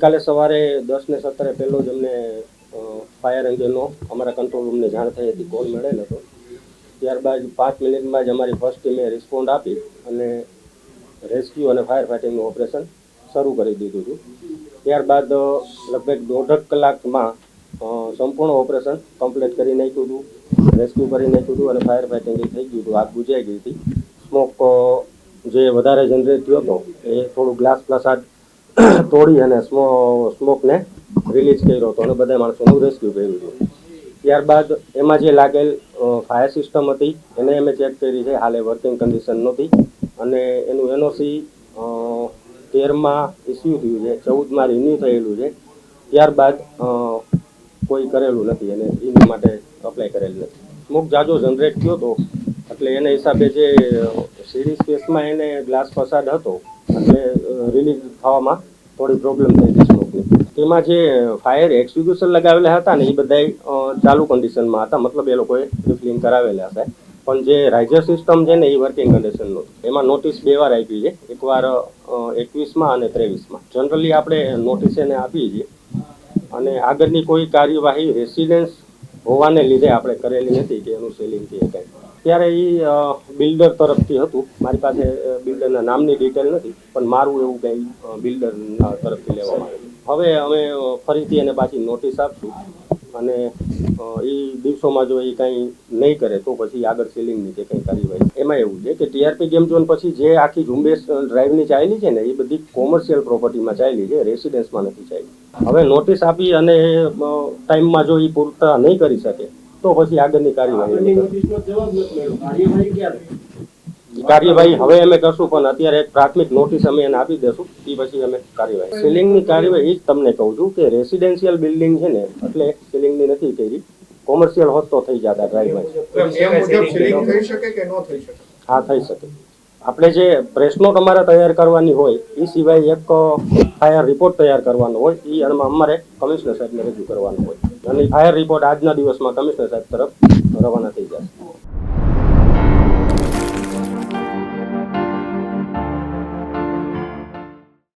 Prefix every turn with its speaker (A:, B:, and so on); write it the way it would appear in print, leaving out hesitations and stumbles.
A: ગઈકાલે સવારે 10:17 પહેલો જ અમને ફાયર એન્જિનનો અમારા કંટ્રોલ રૂમને જાણ થઈ હતી, કોલ મળેલ હતો। ત્યારબાદ 5 મિનિટમાં જ અમારી ફર્સ્ટ ટીમે રિસ્પોન્ડ આપી અને રેસ્ક્યુ અને ફાયર ફાઇટિંગનું ઓપરેશન શરૂ કરી દીધું હતું। ત્યારબાદ લગભગ 1.5 કલાકમાં સંપૂર્ણ ઓપરેશન કમ્પ્લીટ કરી નાખ્યું હતું, રેસ્ક્યુ કરી નાખ્યું હતું અને ફાયર ફાઇટિંગ થઈ ગયું હતું। આગ બુઝાઈ ગઈ હતી। સ્મોક જે વધારે જનરેટ થયો હતો એ થોડું ગ્લાસ પ્રસાદ તોડી અને સ્મોકને રિલીઝ કર્યો હતો અને બધા માણસોનું રેસ્ક્યુ કર્યું હતું। ત્યારબાદ એમાં જે લાગેલ ફાયર સિસ્ટમ હતી એને અમે ચેક કરી છે, હાલે વર્કિંગ કન્ડિશન નહોતી અને એનું એનઓસી 13માં ઇસ્યુ થયું છે, 14માં રિન્યુ થયેલું છે। ત્યારબાદ કોઈ કરેલું નથી અને એની માટે અપ્લાય કરેલું નથી। સ્મોક જાજો જનરેટ થયો હતો એટલે એના હિસાબે જે સીડી સ્પેસમાં એને ગ્લાસ ફસાદ હતો એટલે રિલીઝ થવામાં થોડી પ્રોબ્લેમ થઈ હતી સ્મોકની। તેમાં જે ફાયર એક્સ્ટિંગ્વિશર લગાવેલા હતા ને એ બધા ચાલુ કન્ડિશનમાં હતા, મતલબ એ લોકોએ રિફિલિંગ કરાવેલા હતા, પણ જે રાઇઝર સિસ્ટમ છે ને એ વર્કિંગ કન્ડિશનનું એમાં નોટિસ 2 વાર આપી છે, એકવાર 21માં અને 23માં। જનરલી આપણે નોટિસ એને આપીએ છીએ અને આગળની કોઈ કાર્યવાહી રેસિડેન્સ હોવાને લીધે આપણે કરેલી નથી કે એનું સેલિંગ છે કંઈ। ત્યારે એ બિલ્ડર તરફથી હતું, મારી પાસે બિલ્ડરના નામની ડિટેલ નથી, પણ મારું એવું કંઈ બિલ્ડર તરફથી લેવામાં આવેલું। હવે અમે ફરીથી એને પાછી નોટિસ આપશું અને એ દિવસોમાં જો એ કંઈ નહીં કરે તો પછી આગળ સેલિંગની જે કંઈ કાર્યવાહી। એમાં એવું છે કે ટીઆરપી ગેમ ઝોન પછી જે આખી ઝુંબેશ ડ્રાઈવની ચાલી છે ને એ બધી કોમર્શિયલ પ્રોપર્ટીમાં ચાલી છે, રેસિડેન્સમાં નથી ચાલી। હવે નોટિસ આપી અને ટાઈમમાં જો એ પૂરતા નહીં કરી શકે તો પછી આગળની કાર્યવાહી હવે અમે કરશું, પણ અત્યારે એક પ્રાથમિક નોટિસ અમે એને આપી દેશું, એ પછી અમે કાર્યવાહી સીલિંગની કાર્યવાહી જ તમને કહું છું કે રેસિડેન્શિયલ બિલ્ડિંગ છે ને એટલે સીલિંગની નથી કરી, કોમર્શિયલ હોત તો થઈ જતા ડ્રાઈવમાં। હા, થઈ શકે। આપણે જે પ્રેસ નોટ અમારે તૈયાર કરવાની હોય એ સિવાય એક ફાયર રિપોર્ટ તૈયાર કરવાનો હોય, એ અમારે કમિશનર સાહેબને રજૂ કરવાનો હોય અને ફાયર રિપોર્ટ આજના દિવસમાં કમિશનર સાહેબ તરફ રવાના થઈ જશે।